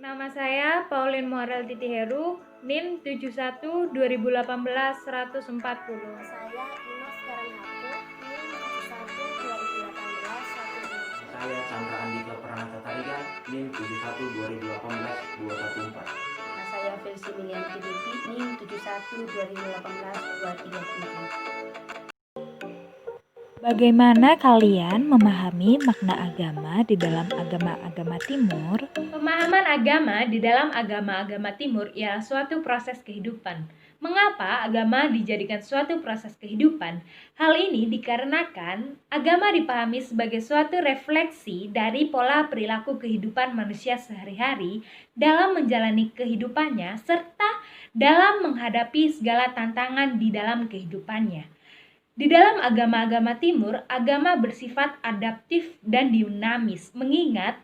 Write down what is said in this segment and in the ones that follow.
Nama saya Pauline Morel Titiheru, NIM 71 2018 140. Saya Imas Karanhaku, NIM 71 2018 1. Saya Chandra Andika Pranata Tarigan, NIM 71 2018 214. Saya Felsi Milianti Diti, NIM 71 2018 237. Bagaimana kalian memahami makna agama di dalam agama-agama Timur? Pemahaman agama di dalam agama-agama Timur ialah suatu proses kehidupan. Mengapa agama dijadikan suatu proses kehidupan? Hal ini dikarenakan agama dipahami sebagai suatu refleksi dari pola perilaku kehidupan manusia sehari-hari dalam menjalani kehidupannya serta dalam menghadapi segala tantangan di dalam kehidupannya. Di dalam agama-agama Timur, agama bersifat adaptif dan dinamis, mengingat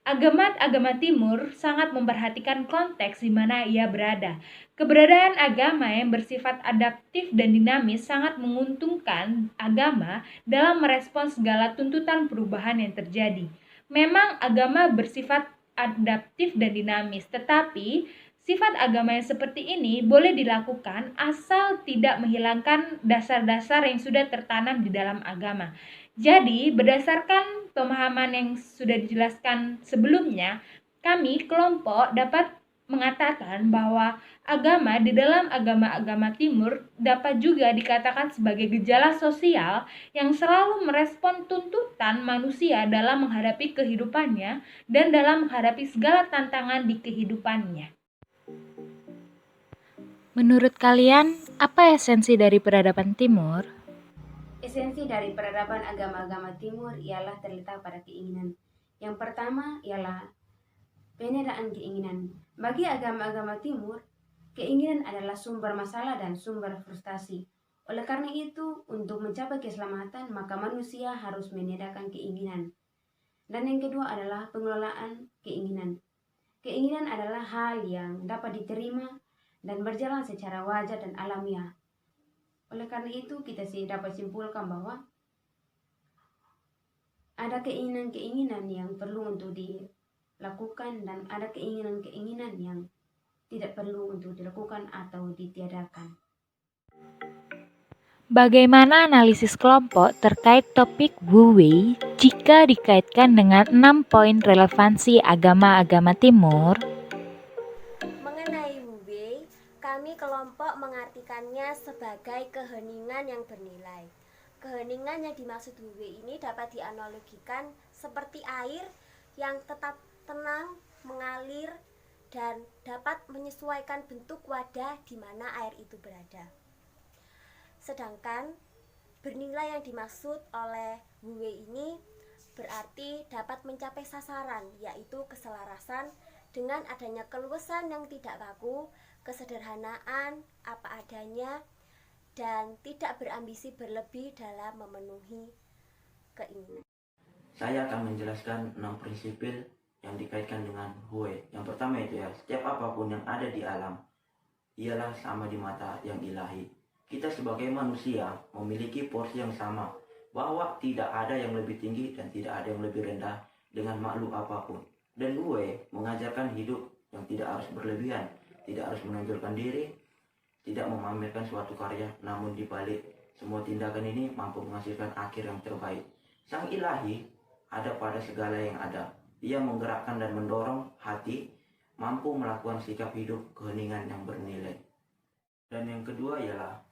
agama-agama Timur sangat memperhatikan konteks di mana ia berada. Keberadaan agama yang bersifat adaptif dan dinamis sangat menguntungkan agama dalam merespons segala tuntutan perubahan yang terjadi. Memang agama bersifat adaptif dan dinamis, tetapi sifat agama yang seperti ini boleh dilakukan asal tidak menghilangkan dasar-dasar yang sudah tertanam di dalam agama. Jadi, berdasarkan pemahaman yang sudah dijelaskan sebelumnya, kami kelompok dapat mengatakan bahwa agama di dalam agama-agama Timur dapat juga dikatakan sebagai gejala sosial yang selalu merespon tuntutan manusia dalam menghadapi kehidupannya dan dalam menghadapi segala tantangan di kehidupannya. Menurut kalian, apa esensi dari peradaban Timur? Esensi dari peradaban agama-agama Timur ialah terletak pada keinginan. Yang pertama ialah penerimaan keinginan. Bagi agama-agama Timur, keinginan adalah sumber masalah dan sumber frustasi. Oleh karena itu, untuk mencapai keselamatan, maka manusia harus menyediakan keinginan. Dan yang kedua adalah pengelolaan keinginan. Keinginan adalah hal yang dapat diterima dan berjalan secara wajar dan alamiah. Oleh karena itu, kita dapat simpulkan bahwa ada keinginan-keinginan yang perlu untuk dilakukan dan ada keinginan-keinginan yang tidak perlu untuk dilakukan atau ditiadakan. Bagaimana analisis kelompok terkait topik Wu Wei jika dikaitkan dengan 6 poin relevansi agama-agama Timur? Mengenai Wu Wei, kami kelompok mengartikannya sebagai keheningan yang bernilai. Keheningan yang dimaksud Wu Wei ini dapat dianalogikan seperti air yang tetap tenang, mengalir, dan dapat menyesuaikan bentuk wadah di mana air itu berada. Sedangkan bernilai yang dimaksud oleh Wu Wei ini berarti dapat mencapai sasaran, yaitu keselarasan dengan adanya keluasan yang tidak kaku, kesederhanaan apa adanya, dan tidak berambisi berlebih dalam memenuhi keinginan. Saya akan menjelaskan 6 prinsipil yang dikaitkan dengan Hui. Yang pertama itu ya, setiap apapun yang ada di alam ialah sama di mata yang ilahi. Kita sebagai manusia memiliki porsi yang sama, bahwa tidak ada yang lebih tinggi dan tidak ada yang lebih rendah dengan makhluk apapun. Dan Hui mengajarkan hidup yang tidak harus berlebihan, tidak harus menonjolkan diri, tidak memamerkan suatu karya, namun dibalik semua tindakan ini mampu menghasilkan akhir yang terbaik. Sang ilahi ada pada segala yang ada. Ia menggerakkan dan mendorong hati, mampu melakukan sikap hidup keheningan yang bernilai. Dan yang kedua ialah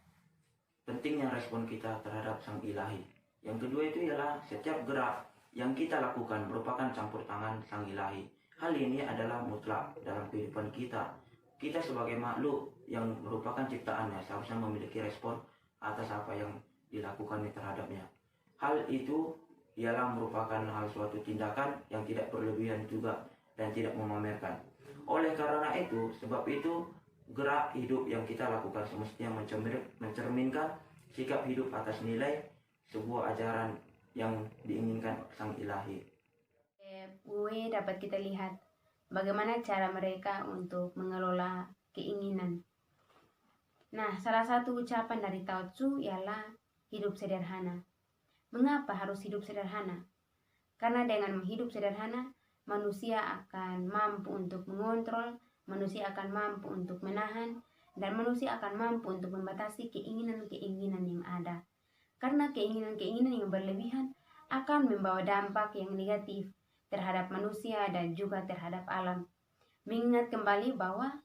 pentingnya respon kita terhadap sang ilahi. Yang kedua itu ialah setiap gerak yang kita lakukan merupakan campur tangan sang ilahi. Hal ini adalah mutlak dalam kehidupan kita. Kita sebagai makhluk yang merupakan ciptaannya seharusnya memiliki respon atas apa yang dilakukannya terhadapnya. Hal itu ialah merupakan hal suatu tindakan yang tidak berlebihan juga dan tidak memamerkan. Oleh karena itu, sebab itu gerak hidup yang kita lakukan semestinya mencerminkan sikap hidup atas nilai sebuah ajaran yang diinginkan sang ilahi. Gue dapat kita lihat bagaimana cara mereka untuk mengelola keinginan. Nah, salah satu ucapan dari Tao Tzu ialah hidup sederhana. Mengapa harus hidup sederhana? Karena dengan hidup sederhana, manusia akan mampu untuk mengontrol, manusia akan mampu untuk menahan, dan manusia akan mampu untuk membatasi keinginan-keinginan yang ada. Karena keinginan-keinginan yang berlebihan akan membawa dampak yang negatif terhadap manusia dan juga terhadap alam. Mengingat kembali bahwa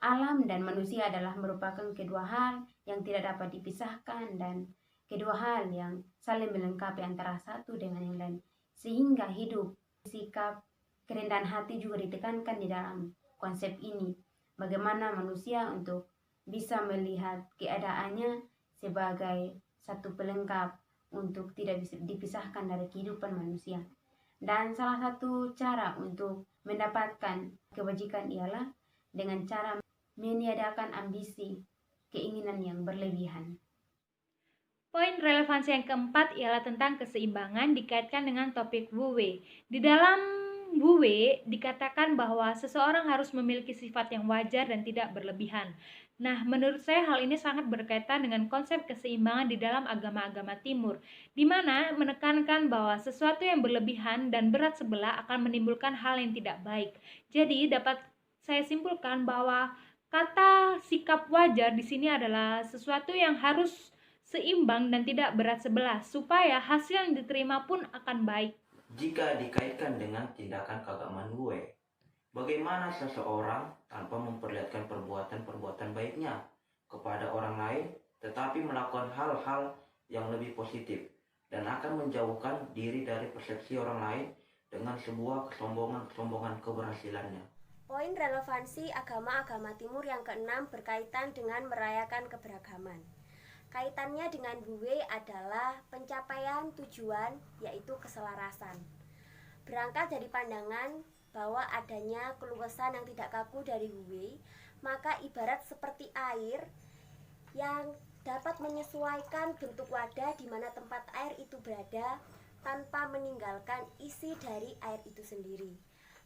alam dan manusia adalah merupakan kedua hal yang tidak dapat dipisahkan dan kedua hal yang saling melengkapi antara satu dengan yang lain. Sehingga hidup, sikap, kerendahan hati juga ditekankan di dalam konsep ini. Bagaimana manusia untuk bisa melihat keadaannya sebagai satu pelengkap untuk tidak bisa dipisahkan dari kehidupan manusia. Dan salah satu cara untuk mendapatkan kebajikan ialah dengan cara meniadakan ambisi, keinginan yang berlebihan. Poin relevansi yang keempat ialah tentang keseimbangan dikaitkan dengan topik Wu Wei. Di dalam Wu Wei dikatakan bahwa seseorang harus memiliki sifat yang wajar dan tidak berlebihan. Nah, menurut saya hal ini sangat berkaitan dengan konsep keseimbangan di dalam agama-agama timur, di mana menekankan bahwa sesuatu yang berlebihan dan berat sebelah akan menimbulkan hal yang tidak baik. Jadi, dapat saya simpulkan bahwa kata sikap wajar di sini adalah sesuatu yang harus seimbang dan tidak berat sebelah, supaya hasil yang diterima pun akan baik. Jika dikaitkan dengan tindakan keagamaan Wu Wei, bagaimana seseorang tanpa memperlihatkan perbuatan-perbuatan baiknya kepada orang lain, tetapi melakukan hal-hal yang lebih positif dan akan menjauhkan diri dari persepsi orang lain dengan sebuah kesombongan keberhasilannya. Poin relevansi agama-agama timur yang keenam berkaitan dengan merayakan keberagaman. Kaitannya dengan Wu Wei adalah pencapaian tujuan, yaitu keselarasan. Berangkat dari pandangan bahwa adanya keluasan yang tidak kaku dari Wu Wei, maka ibarat seperti air yang dapat menyesuaikan bentuk wadah di mana tempat air itu berada tanpa meninggalkan isi dari air itu sendiri.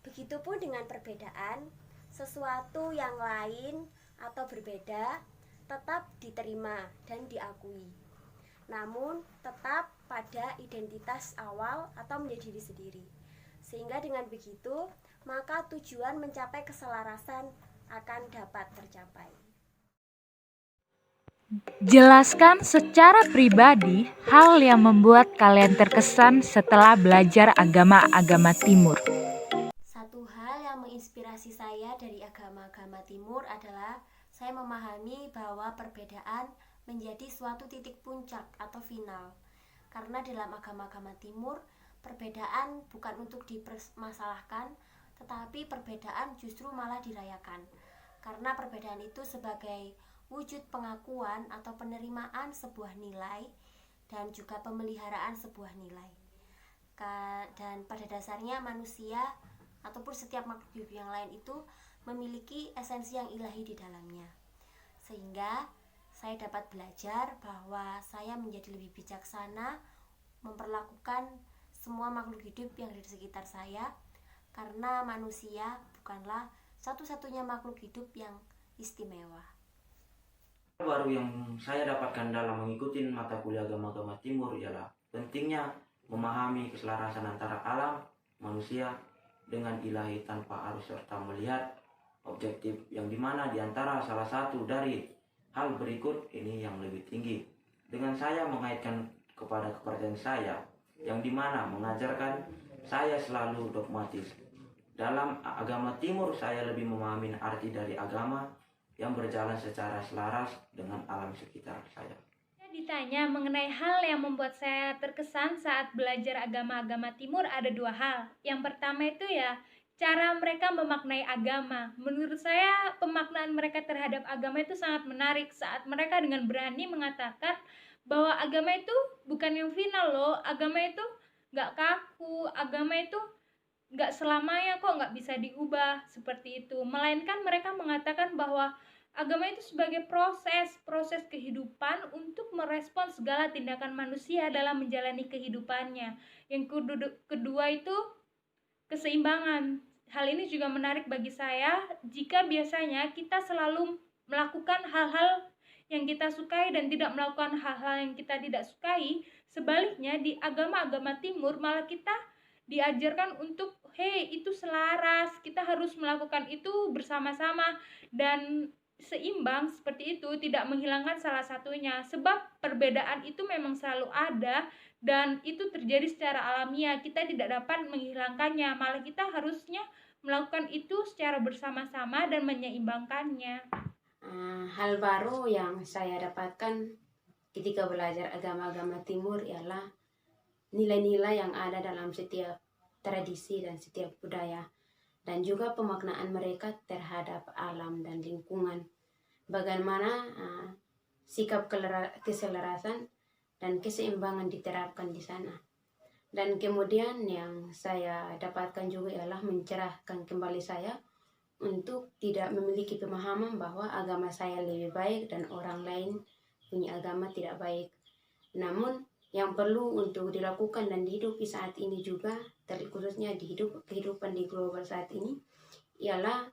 Begitupun dengan perbedaan, sesuatu yang lain atau berbeda tetap diterima dan diakui, namun tetap pada identitas awal atau menjadi diri sendiri. Sehingga dengan begitu, maka tujuan mencapai keselarasan akan dapat tercapai. Jelaskan secara pribadi hal yang membuat kalian terkesan setelah belajar agama-agama timur. Satu hal yang menginspirasi saya dari agama-agama timur adalah saya memahami bahwa perbedaan menjadi suatu titik puncak atau final. Karena dalam agama-agama timur, perbedaan bukan untuk dipermasalahkan, tetapi perbedaan justru malah dirayakan. Karena perbedaan itu sebagai wujud pengakuan atau penerimaan sebuah nilai dan juga pemeliharaan sebuah nilai. Dan pada dasarnya manusia ataupun setiap makhluk hidup yang lain itu memiliki esensi yang ilahi di dalamnya, sehingga saya dapat belajar bahwa saya menjadi lebih bijaksana memperlakukan semua makhluk hidup yang di sekitar saya, karena manusia bukanlah satu-satunya makhluk hidup yang istimewa. Baru yang saya dapatkan dalam mengikuti mata kuliah agama-agama timur ialah pentingnya memahami keselarasan antara alam, manusia, dengan ilahi tanpa harus serta melihat objektif yang dimana diantara salah satu dari hal berikut ini yang lebih tinggi. Dengan saya mengaitkan kepada kepercayaan saya yang dimana mengajarkan saya selalu dogmatis. Dalam agama timur saya lebih memahami arti dari agama yang berjalan secara selaras dengan alam sekitar saya. Ditanya mengenai hal yang membuat saya terkesan saat belajar agama-agama timur, ada dua hal. Yang pertama itu ya cara mereka memaknai agama. Menurut saya pemaknaan mereka terhadap agama itu sangat menarik saat mereka dengan berani mengatakan bahwa agama itu bukan yang final loh, agama itu gak kaku, agama itu gak selamanya kok, gak bisa diubah seperti itu. Melainkan mereka mengatakan bahwa agama itu sebagai proses kehidupan untuk merespon segala tindakan manusia dalam menjalani kehidupannya. Yang kedua itu keseimbangan. Hal ini juga menarik bagi saya jika biasanya kita selalu melakukan hal-hal yang kita sukai dan tidak melakukan hal-hal yang kita tidak sukai. Sebaliknya di agama-agama timur malah kita diajarkan untuk hey, itu selaras, kita harus melakukan itu bersama-sama dan seimbang seperti itu, tidak menghilangkan salah satunya, sebab perbedaan itu memang selalu ada dan itu terjadi secara alamiah. Kita tidak dapat menghilangkannya, malah kita harusnya melakukan itu secara bersama-sama dan menyeimbangkannya. Hal baru yang saya dapatkan ketika belajar agama-agama timur ialah nilai-nilai yang ada dalam setiap tradisi dan setiap budaya, dan juga pemaknaan mereka terhadap alam dan lingkungan. Bagaimana sikap keselarasan dan keseimbangan diterapkan di sana. Dan kemudian yang saya dapatkan juga ialah mencerahkan kembali saya untuk tidak memiliki pemahaman bahwa agama saya lebih baik dan orang lain punya agama tidak baik. Namun yang perlu untuk dilakukan dan dihidupi saat ini juga, khususnya di kehidupan di global saat ini, ialah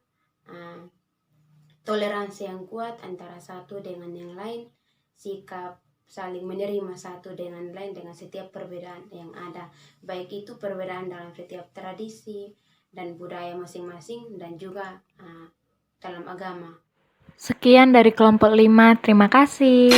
toleransi yang kuat antara satu dengan yang lain, sikap saling menerima satu dengan lain dengan setiap perbedaan yang ada, baik itu perbedaan dalam setiap tradisi dan budaya masing-masing dan juga dalam agama. Sekian dari kelompok 5, terima kasih.